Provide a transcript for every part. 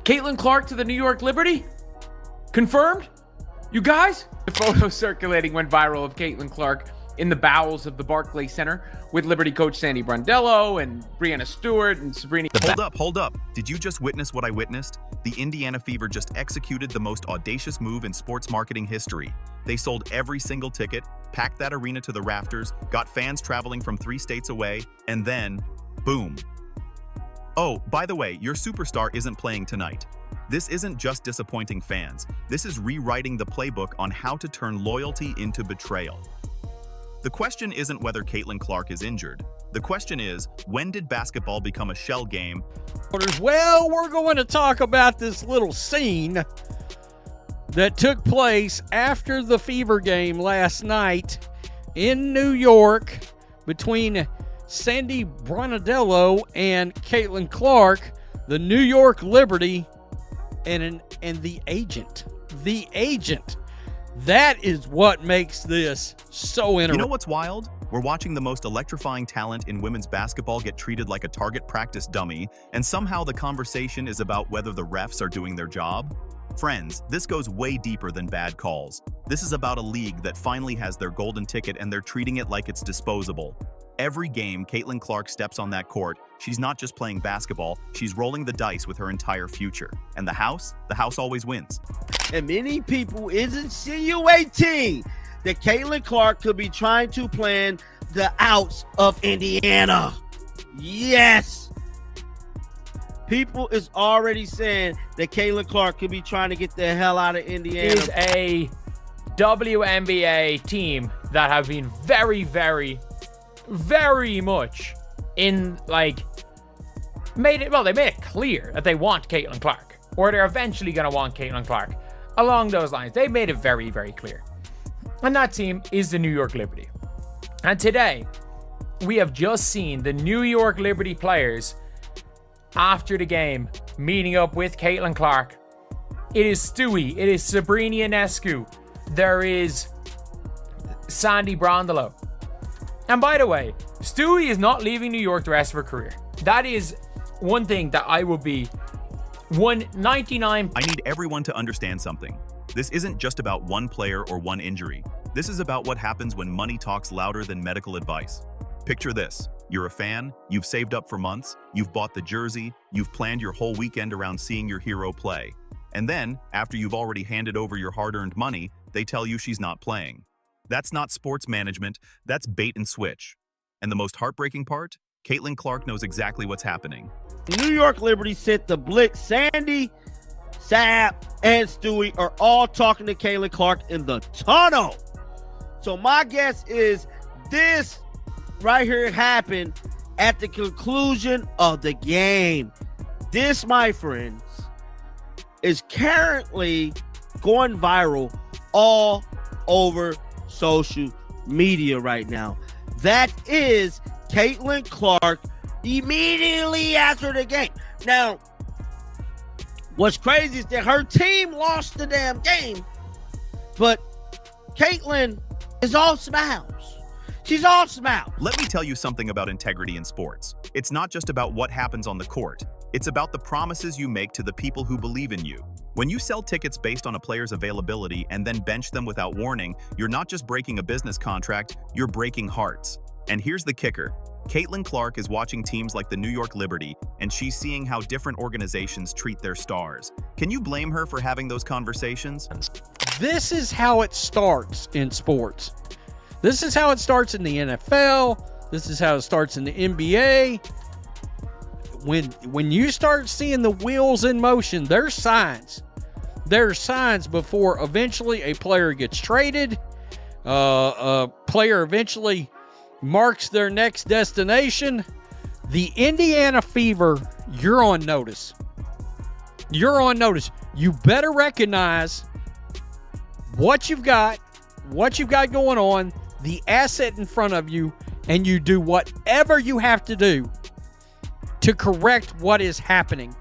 Caitlin Clark to the New York Liberty? Confirmed? You guys? The photo circulating went viral of Caitlin Clark in the bowels of the Barclays Center with Liberty coach Sandy Brondello and Breanna Stewart and Sabrina. Hold up. Did you just witness what I witnessed? The Indiana Fever just executed the most audacious move in sports marketing history. They sold every single ticket, packed that arena to the rafters, got fans traveling from 3 states away, and then, boom. Oh, by the way, your superstar isn't playing tonight. This isn't just disappointing fans. This is rewriting the playbook on how to turn loyalty into betrayal. The question isn't whether Caitlin Clark is injured. The question is, when did basketball become a shell game? Well, we're going to talk about this little scene that took place after the Fever game last night in New York between Sandy Brondello and Caitlin Clark, the New York Liberty, and the agent. The agent. That is what makes this so interesting. You know what's wild? We're watching the most electrifying talent in women's basketball get treated like a target practice dummy, and somehow the conversation is about whether the refs are doing their job. Friends, this goes way deeper than bad calls. This is about a league that finally has their golden ticket and they're treating it like it's disposable. Every game Caitlin Clark steps on that court, she's not just playing basketball, she's rolling the dice with her entire future. And the house always wins. And many people is insinuating that Caitlin Clark could be trying to plan the outs of Indiana. Yes. People is already saying that Caitlin Clark could be trying to get the hell out of Indiana. Is a WNBA team that have been very, very, very much in they made it clear that they want Caitlin Clark, or they're eventually going to want Caitlin Clark. Along those lines, they made it very, very clear. And that team is the New York Liberty. And today, we have just seen the New York Liberty players after the game meeting up with Caitlin Clark. It is Stewie, it is Sabrina Ionescu, there is Sandy Brondello. And by the way, Stewie is not leaving New York the rest of her career. That is one thing that I will be 199. I need everyone to understand something. This isn't just about one player or one injury. This is about what happens when money talks louder than medical advice. Picture this. You're a fan, you've saved up for months, you've bought the jersey, you've planned your whole weekend around seeing your hero play. And then, after you've already handed over your hard-earned money, they tell you she's not playing. That's not sports management, that's bait and switch. And the most heartbreaking part? Caitlin Clark knows exactly what's happening. New York Liberty sent the blitz. Sandy, Sap, and Stewie are all talking to Caitlin Clark in the tunnel. So my guess is this right here happened at the conclusion of the game. This, my friends, is currently going viral all over social media right now. That is Caitlin Clark immediately after the game. Now, what's crazy is that her team lost the damn game, but Caitlin is all smiles. She's all smiles. Let me tell you something about integrity in sports. It's not just about what happens on the court. It's about the promises you make to the people who believe in you. When you sell tickets based on a player's availability and then bench them without warning, you're not just breaking a business contract, you're breaking hearts. And here's the kicker. Caitlin Clark is watching teams like the New York Liberty, and she's seeing how different organizations treat their stars. Can you blame her for having those conversations? This is how it starts in sports. This is how it starts in the NFL. This is how it starts in the NBA. When you start seeing the wheels in motion, there's signs. There's signs before eventually a player gets traded. A player eventually marks their next destination. The Indiana Fever, you're on notice. You're on notice. You better recognize what you've got going on, the asset in front of you, and you do whatever you have to do to correct what is happening.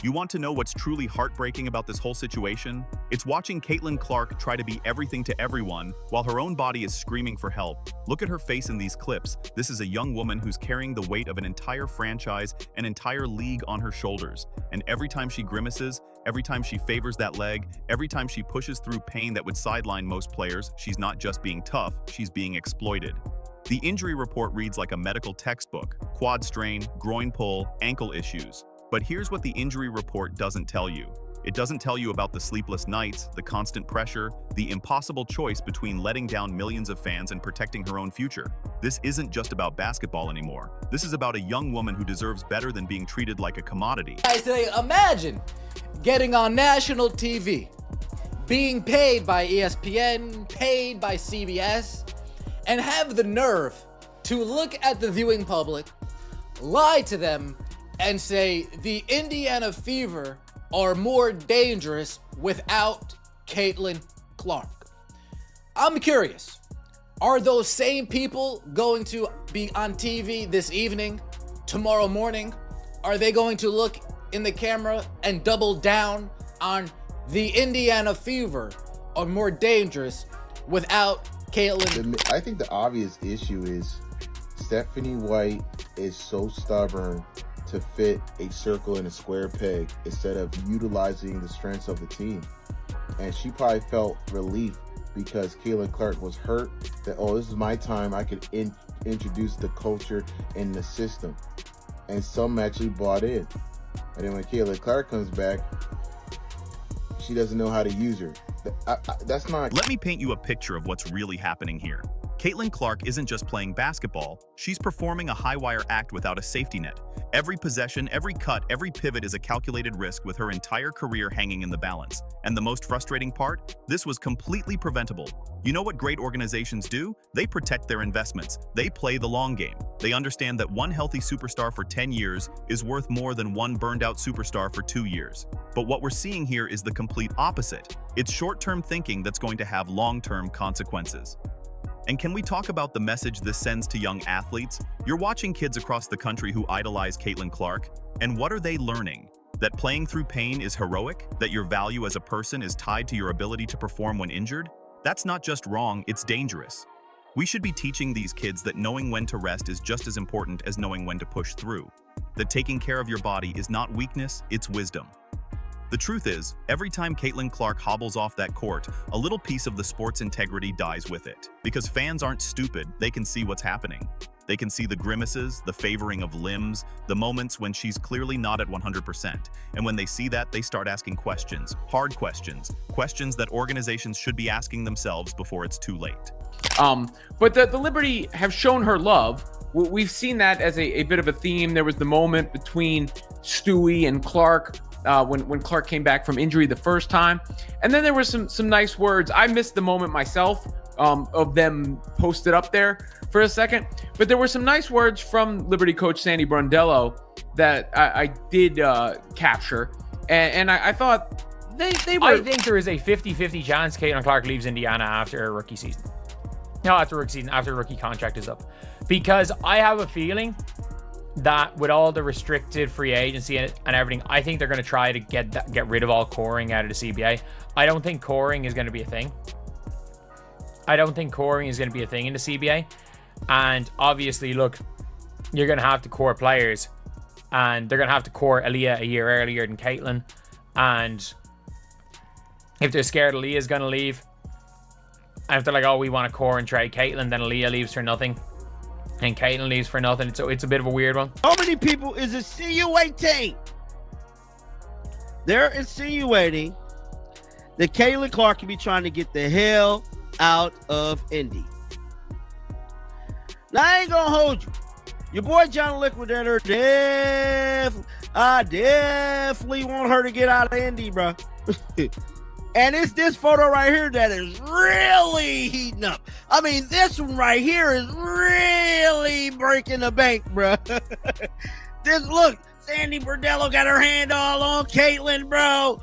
You want to know what's truly heartbreaking about this whole situation? It's watching Caitlin Clark try to be everything to everyone while her own body is screaming for help. Look at her face in these clips. This is a young woman who's carrying the weight of an entire franchise, an entire league on her shoulders. And every time she grimaces, every time she favors that leg, every time she pushes through pain that would sideline most players, she's not just being tough, she's being exploited. The injury report reads like a medical textbook: quad strain, groin pull, ankle issues. But here's what the injury report doesn't tell you. It doesn't tell you about the sleepless nights, the constant pressure, the impossible choice between letting down millions of fans and protecting her own future. This isn't just about basketball anymore. This is about a young woman who deserves better than being treated like a commodity. I say, imagine getting on national TV, being paid by ESPN, paid by CBS, and have the nerve to look at the viewing public, lie to them, and say the Indiana Fever are more dangerous without Caitlin Clark. I'm curious, are those same people going to be on TV this evening, tomorrow morning? Are they going to look in the camera and double down on the Indiana Fever are more dangerous without Caitlin? I think the obvious issue is Stephanie White is so stubborn to fit a circle in a square peg instead of utilizing the strengths of the team. And she probably felt relief because Caitlin Clark was hurt, that, oh, this is my time, I could introduce the culture and the system. And some actually bought in. And then when Caitlin Clark comes back, she doesn't know how to use her. That's not... Let me paint you a picture of what's really happening here. Caitlin Clark isn't just playing basketball, she's performing a high-wire act without a safety net. Every possession, every cut, every pivot is a calculated risk with her entire career hanging in the balance. And the most frustrating part? This was completely preventable. You know what great organizations do? They protect their investments. They play the long game. They understand that one healthy superstar for 10 years is worth more than one burned-out superstar for 2 years. But what we're seeing here is the complete opposite. It's short-term thinking that's going to have long-term consequences. And can we talk about the message this sends to young athletes? You're watching kids across the country who idolize Caitlin Clark, and what are they learning? That playing through pain is heroic? That your value as a person is tied to your ability to perform when injured? That's not just wrong, it's dangerous. We should be teaching these kids that knowing when to rest is just as important as knowing when to push through. That taking care of your body is not weakness, it's wisdom. The truth is, every time Caitlin Clark hobbles off that court, a little piece of the sport's integrity dies with it. Because fans aren't stupid, they can see what's happening. They can see the grimaces, the favoring of limbs, the moments when she's clearly not at 100%. And when they see that, they start asking questions, hard questions, questions that organizations should be asking themselves before it's too late. But the Liberty have shown her love. We've seen that as a bit of a theme. There was the moment between Stewie and Clark when Clark came back from injury the first time. And then there were some nice words. I missed the moment myself of them posted up there for a second. But there were some nice words from Liberty coach Sandy Brondello that I did capture. And I thought they were... I think there is a 50-50 chance Caitlin Clark leaves Indiana after her rookie season. No, after her rookie contract is up. Because I have a feeling that with all the restricted free agency and everything, I think they're going to try to get rid of all coring out of the CBA. I don't think coring is going to be a thing. I don't think coring is going to be a thing in the CBA. And obviously, look, you're going to have to core players. And they're going to have to core Aaliyah a year earlier than Caitlin. And if they're scared Aaliyah is going to leave, and if they're like, oh, we want to core and trade Caitlin, then Aaliyah leaves for nothing. And Caitlin leaves for nothing. So it's a bit of a weird one. How many people is insinuating? They're insinuating that Caitlin Clark could be trying to get the hell out of Indy. Now, I ain't going to hold you. Your boy John Liquidator I definitely want her to get out of Indy, bro. And it's this photo right here that is really heating up. I mean, this one right here is really breaking the bank, bro. This, look, Sandy Brondello got her hand all on Caitlin, bro.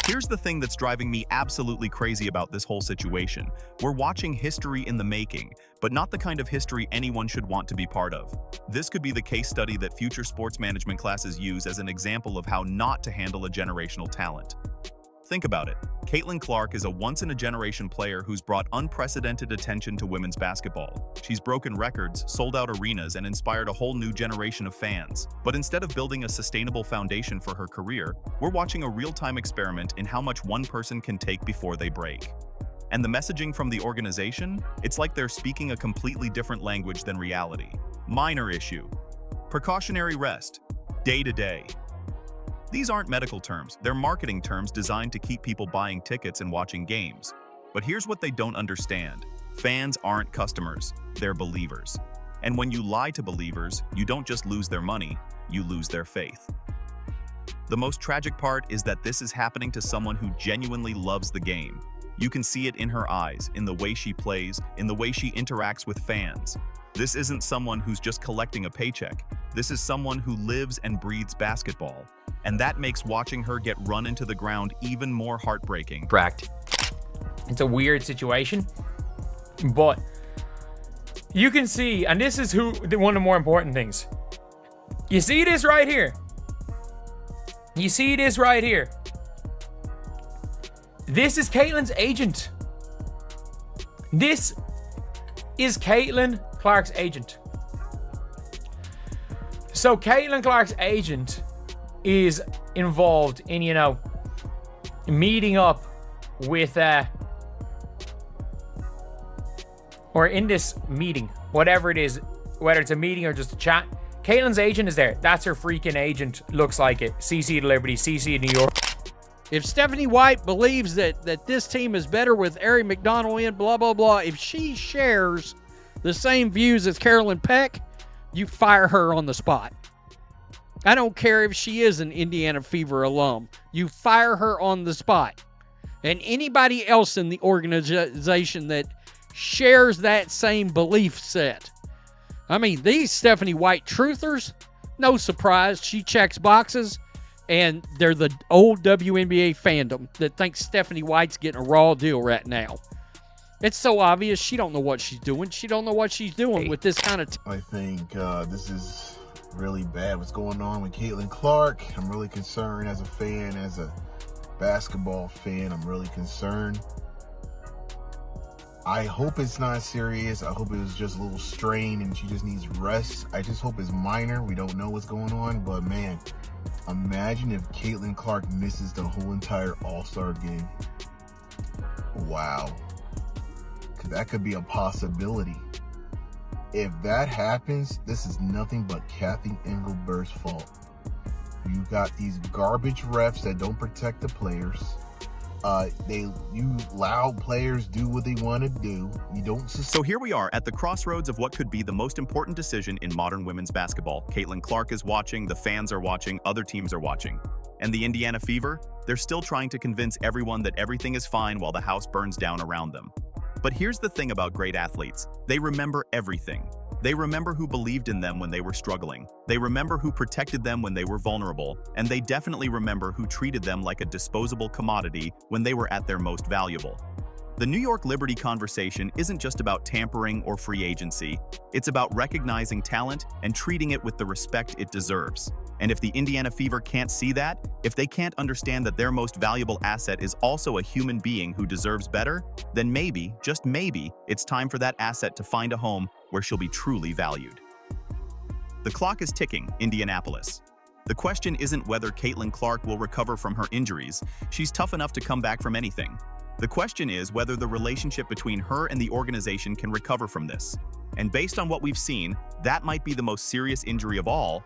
Here's the thing that's driving me absolutely crazy about this whole situation. We're watching history in the making. but not the kind of history anyone should want to be part of. This could be the case study that future sports management classes use as an example of how not to handle a generational talent. Think about it. Caitlin Clark is a once-in-a-generation player who's brought unprecedented attention to women's basketball. She's broken records, sold out arenas, and inspired a whole new generation of fans. But instead of building a sustainable foundation for her career, we're watching a real-time experiment in how much one person can take before they break. And the messaging from the organization? It's like they're speaking a completely different language than reality. Minor issue. Precautionary rest. Day to day. These aren't medical terms, they're marketing terms designed to keep people buying tickets and watching games. But here's what they don't understand. Fans aren't customers, they're believers. And when you lie to believers, you don't just lose their money, you lose their faith. The most tragic part is that this is happening to someone who genuinely loves the game. You can see it in her eyes, in the way she plays, in the way she interacts with fans. This isn't someone who's just collecting a paycheck. This is someone who lives and breathes basketball. And that makes watching her get run into the ground even more heartbreaking. Correct. It's a weird situation, but you can see, and this is one of the more important things. You see this right here. You see this right here. This is Caitlin's agent. This is Caitlin Clark's agent. So Caitlin Clark's agent is involved in, meeting up with, or in this meeting, whatever it is, whether it's a meeting or just a chat. Caitlin's agent is there. That's her freaking agent. Looks like it. CC to Liberty, CC to New York. If Stephanie White believes that this team is better with Ari McDonald in, blah, blah, blah, if she shares the same views as Carolyn Peck, you fire her on the spot. I don't care if she is an Indiana Fever alum. You fire her on the spot. And anybody else in the organization that shares that same belief set. I mean, these Stephanie White truthers, no surprise, she checks boxes, and they're the old WNBA fandom that thinks Stephanie White's getting a raw deal right now. It's so obvious she don't know what she's doing. She don't know what she's doing with this kind of I think this is really bad what's going on with Caitlin Clark. I'm really concerned as a fan, as a basketball fan. I'm really concerned. I hope it's not serious. I hope it was just a little strain and she just needs rest. I just hope it's minor. We don't know what's going on, but man, imagine if Caitlin Clark misses the whole entire All-Star game. Wow. That could be a possibility. If that happens, this is nothing but Kathy Engelbert's fault. You got these garbage refs that don't protect the players. You allow players do what they want to do. You don't. So here we are at the crossroads of what could be the most important decision in modern women's basketball. Caitlin Clark is watching, the fans are watching, other teams are watching. And the Indiana Fever? They're still trying to convince everyone that everything is fine while the house burns down around them. But here's the thing about great athletes. They remember everything. They remember who believed in them when they were struggling. They remember who protected them when they were vulnerable. And they definitely remember who treated them like a disposable commodity when they were at their most valuable. The New York Liberty conversation isn't just about tampering or free agency. It's about recognizing talent and treating it with the respect it deserves. And if the Indiana Fever can't see that, if they can't understand that their most valuable asset is also a human being who deserves better, then maybe, just maybe, it's time for that asset to find a home where she'll be truly valued. The clock is ticking, Indianapolis. The question isn't whether Caitlin Clark will recover from her injuries. She's tough enough to come back from anything. The question is whether the relationship between her and the organization can recover from this. And based on what we've seen, that might be the most serious injury of all,